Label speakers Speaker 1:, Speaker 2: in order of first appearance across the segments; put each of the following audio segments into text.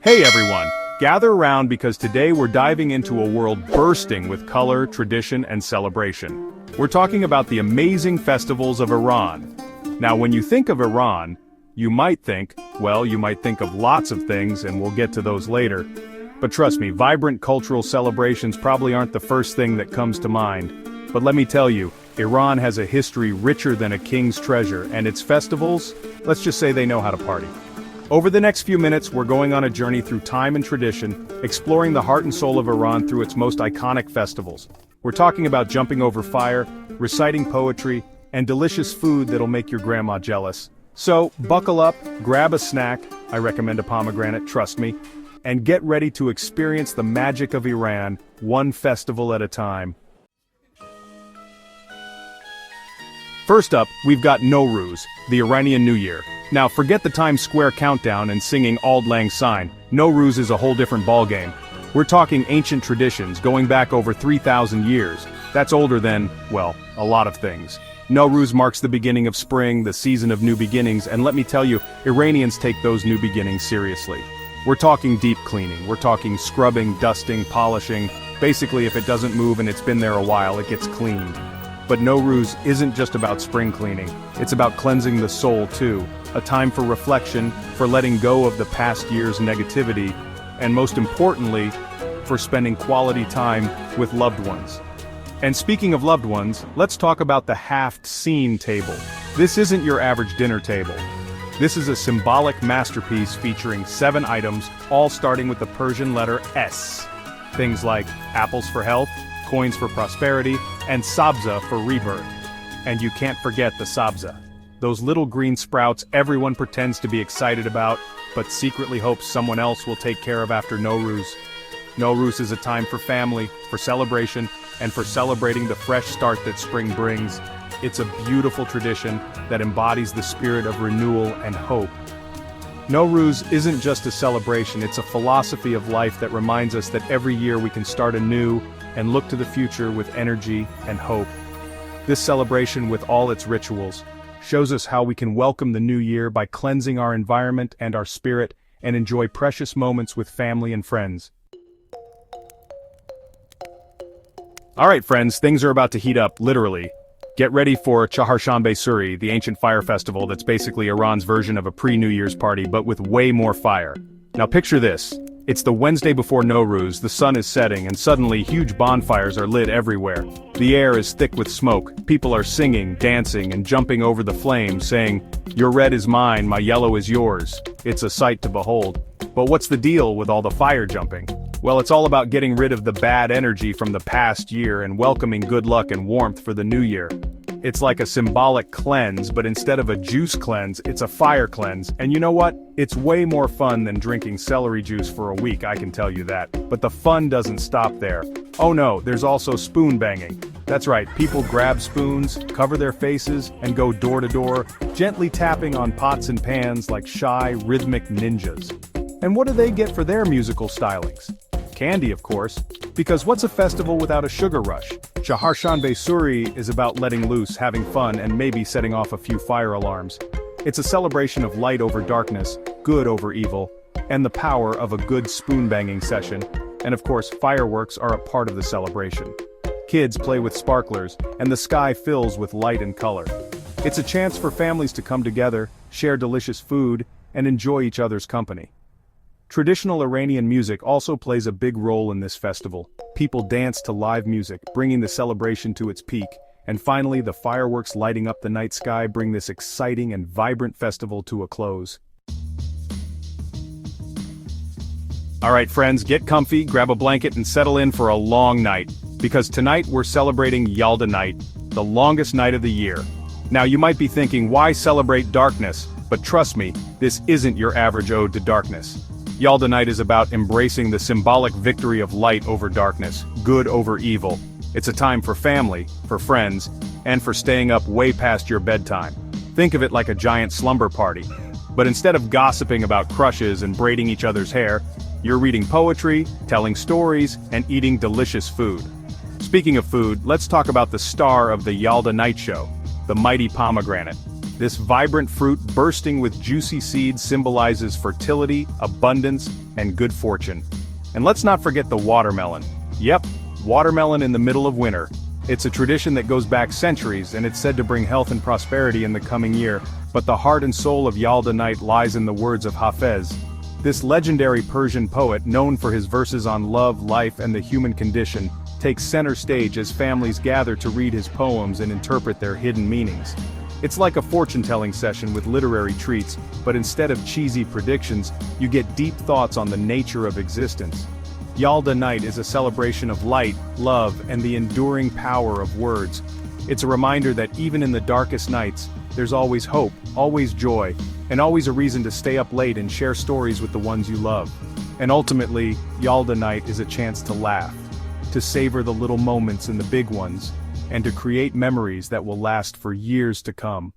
Speaker 1: Hey everyone! Gather around because today we're diving into a world bursting with color, tradition, and celebration. We're talking about the amazing festivals of Iran. Now when you think of Iran, you might think of lots of things, and we'll get to those later. But trust me, vibrant cultural celebrations probably aren't the first thing that comes to mind. But let me tell you, Iran has a history richer than a king's treasure, and its festivals, let's just say they know how to party. Over the next few minutes, we're going on a journey through time and tradition, exploring the heart and soul of Iran through its most iconic festivals. We're talking about jumping over fire, reciting poetry, and delicious food that'll make your grandma jealous. So, buckle up, grab a snack, I recommend a pomegranate, trust me, and get ready to experience the magic of Iran, one festival at a time. First up, we've got Nowruz, the Iranian New Year. Now forget the Times Square countdown and singing Auld Lang Syne. Nowruz is a whole different ballgame. We're talking ancient traditions going back over 3,000 years. That's older than, well, a lot of things. Nowruz marks the beginning of spring, the season of new beginnings, and let me tell you, Iranians take those new beginnings seriously. We're talking deep cleaning, we're talking scrubbing, dusting, polishing. Basically, if it doesn't move and it's been there a while, it gets cleaned. But Nowruz isn't just about spring cleaning, it's about cleansing the soul too. A time for reflection, for letting go of the past year's negativity, and most importantly, for spending quality time with loved ones. And speaking of loved ones, let's talk about the Haft Scene table. This isn't your average dinner table. This is a symbolic masterpiece featuring 7 items, all starting with the Persian letter S. Things like apples for health, coins for prosperity, and sabza for rebirth. And you can't forget the sabza. Those little green sprouts everyone pretends to be excited about, but secretly hopes someone else will take care of after Nowruz. Nowruz is a time for family, for celebration, and for celebrating the fresh start that spring brings. It's a beautiful tradition that embodies the spirit of renewal and hope. Nowruz isn't just a celebration, it's a philosophy of life that reminds us that every year we can start anew and look to the future with energy and hope. This celebration, with all its rituals, shows us how we can welcome the new year by cleansing our environment and our spirit and enjoy precious moments with family and friends. Alright friends, things are about to heat up, literally. Get ready for Chaharshanbe Suri, the ancient fire festival that's basically Iran's version of a pre-New Year's party but with way more fire. Now picture this. It's the Wednesday before Nowruz, the sun is setting, and suddenly huge bonfires are lit everywhere. The air is thick with smoke, people are singing, dancing, and jumping over the flames, saying, "Your red is mine, my yellow is yours." It's a sight to behold. But what's the deal with all the fire jumping? Well, it's all about getting rid of the bad energy from the past year and welcoming good luck and warmth for the new year. It's like a symbolic cleanse, but instead of a juice cleanse, it's a fire cleanse. And you know what? It's way more fun than drinking celery juice for a week, I can tell you that. But the fun doesn't stop there. Oh no, there's also spoon banging. That's right, people grab spoons, cover their faces, and go door to door, gently tapping on pots and pans like shy, rhythmic ninjas. And what do they get for their musical stylings? Candy, of course, because what's a festival without a sugar rush? Chaharshanbe Suri is about letting loose, having fun, and maybe setting off a few fire alarms. It's a celebration of light over darkness, good over evil, and the power of a good spoon-banging session. And of course, fireworks are a part of the celebration. Kids play with sparklers, and the sky fills with light and color. It's a chance for families to come together, share delicious food, and enjoy each other's company. Traditional Iranian music also plays a big role in this festival. People dance to live music, bringing the celebration to its peak. And finally, the fireworks lighting up the night sky bring this exciting and vibrant festival to a close. Alright friends, get comfy, grab a blanket and settle in for a long night. Because tonight we're celebrating Yalda Night, the longest night of the year. Now you might be thinking, why celebrate darkness? But trust me, this isn't your average ode to darkness. Yalda Night is about embracing the symbolic victory of light over darkness, good over evil. It's a time for family, for friends, and for staying up way past your bedtime. Think of it like a giant slumber party. But instead of gossiping about crushes and braiding each other's hair, you're reading poetry, telling stories, and eating delicious food. Speaking of food, let's talk about the star of the Yalda Night show, the mighty pomegranate. This vibrant fruit bursting with juicy seeds symbolizes fertility, abundance, and good fortune. And let's not forget the watermelon. Yep, watermelon in the middle of winter. It's a tradition that goes back centuries, and it's said to bring health and prosperity in the coming year. But the heart and soul of Yalda Night lies in the words of Hafez. This legendary Persian poet, known for his verses on love, life, and the human condition, takes center stage as families gather to read his poems and interpret their hidden meanings. It's like a fortune-telling session with literary treats, but instead of cheesy predictions, you get deep thoughts on the nature of existence. Yalda Night is a celebration of light, love, and the enduring power of words. It's a reminder that even in the darkest nights, there's always hope, always joy, and always a reason to stay up late and share stories with the ones you love. And ultimately, Yalda Night is a chance to laugh, to savor the little moments and the big ones, and to create memories that will last for years to come.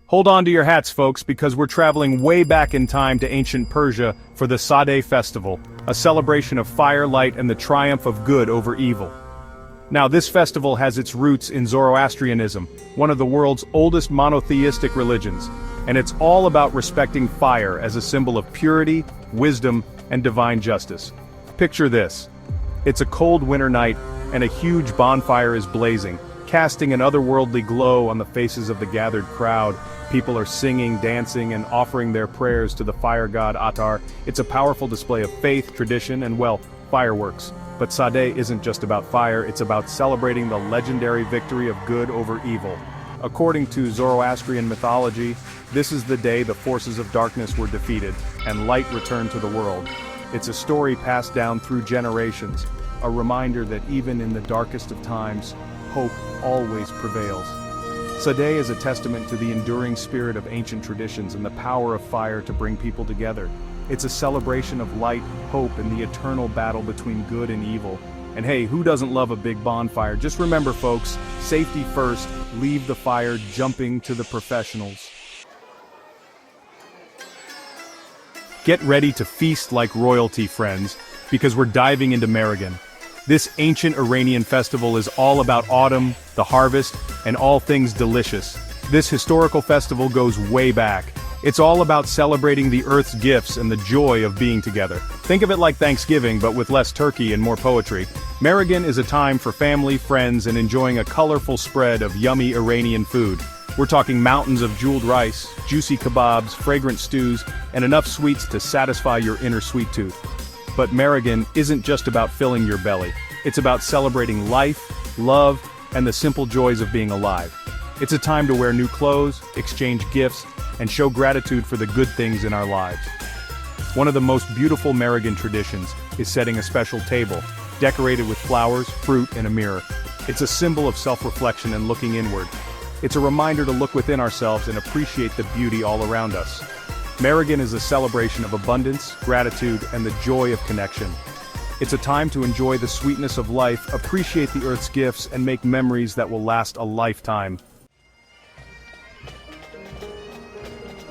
Speaker 1: Hold on to your hats, folks, because we're traveling way back in time to ancient Persia for the Sadeh Festival, a celebration of fire, light, and the triumph of good over evil. Now, this festival has its roots in Zoroastrianism, one of the world's oldest monotheistic religions, and it's all about respecting fire as a symbol of purity, wisdom, and divine justice. Picture this. It's a cold winter night, and a huge bonfire is blazing, casting an otherworldly glow on the faces of the gathered crowd. People are singing, dancing, and offering their prayers to the fire god Atar. It's a powerful display of faith, tradition, and, well, fireworks. But Sadeh isn't just about fire, it's about celebrating the legendary victory of good over evil. According to Zoroastrian mythology, this is the day the forces of darkness were defeated, and light returned to the world. It's a story passed down through generations, a reminder that even in the darkest of times, hope always prevails. Sadeh is a testament to the enduring spirit of ancient traditions and the power of fire to bring people together. It's a celebration of light, hope, and the eternal battle between good and evil. And hey, who doesn't love a big bonfire? Just remember, folks, safety first, leave the fire, jumping to the professionals. Get ready to feast like royalty, friends, because we're diving into Mehregan. This ancient Iranian festival is all about autumn, the harvest, and all things delicious. This historical festival goes way back. It's all about celebrating the earth's gifts and the joy of being together. Think of it like Thanksgiving, but with less turkey and more poetry. Mehregan is a time for family, friends, and enjoying a colorful spread of yummy Iranian food. We're talking mountains of jeweled rice, juicy kebabs, fragrant stews, and enough sweets to satisfy your inner sweet tooth. But Mehregan isn't just about filling your belly. It's about celebrating life, love, and the simple joys of being alive. It's a time to wear new clothes, exchange gifts, and show gratitude for the good things in our lives. One of the most beautiful Mehregan traditions is setting a special table, decorated with flowers, fruit, and a mirror. It's a symbol of self-reflection and looking inward. It's a reminder to look within ourselves and appreciate the beauty all around us. Mehregan is a celebration of abundance, gratitude, and the joy of connection. It's a time to enjoy the sweetness of life, appreciate the earth's gifts, and make memories that will last a lifetime.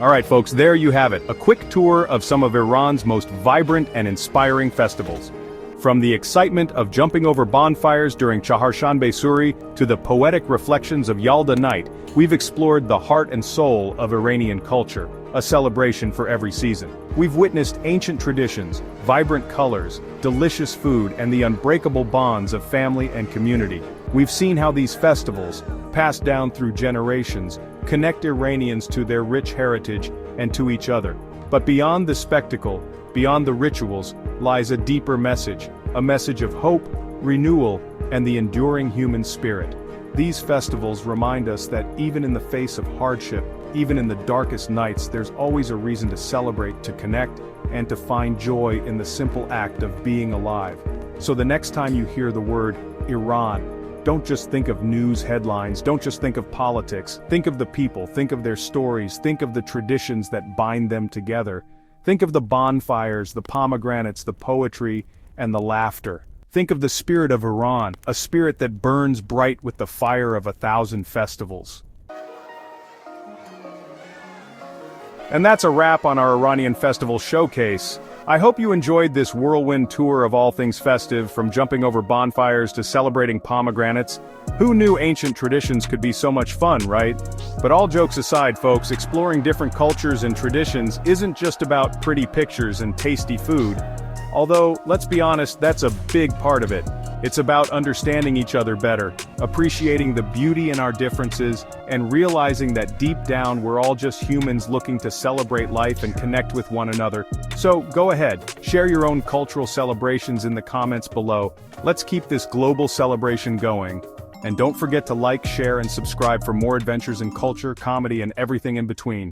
Speaker 1: Alright folks, there you have it, a quick tour of some of Iran's most vibrant and inspiring festivals. From the excitement of jumping over bonfires during Chaharshanbe Suri to the poetic reflections of Yalda Night, we've explored the heart and soul of Iranian culture, a celebration for every season. We've witnessed ancient traditions, vibrant colors, delicious food, and the unbreakable bonds of family and community. We've seen how these festivals, passed down through generations, connect Iranians to their rich heritage and to each other. But beyond the spectacle, beyond the rituals, lies a deeper message, a message of hope, renewal, and the enduring human spirit. These festivals remind us that even in the face of hardship, even in the darkest nights, there's always a reason to celebrate, to connect, and to find joy in the simple act of being alive. So the next time you hear the word Iran, don't just think of news headlines, don't just think of politics, think of the people, think of their stories, think of the traditions that bind them together. Think of the bonfires, the pomegranates, the poetry, and the laughter. Think of the spirit of Iran, a spirit that burns bright with the fire of 1,000 festivals. And that's a wrap on our Iranian festival showcase. I hope you enjoyed this whirlwind tour of all things festive, from jumping over bonfires to celebrating pomegranates. Who knew ancient traditions could be so much fun, right? But all jokes aside, folks, exploring different cultures and traditions isn't just about pretty pictures and tasty food. Although, let's be honest, that's a big part of it. It's about understanding each other better, appreciating the beauty in our differences, and realizing that deep down we're all just humans looking to celebrate life and connect with one another. So, go ahead, share your own cultural celebrations in the comments below. Let's keep this global celebration going. And don't forget to like, share, and subscribe for more adventures in culture, comedy, and everything in between.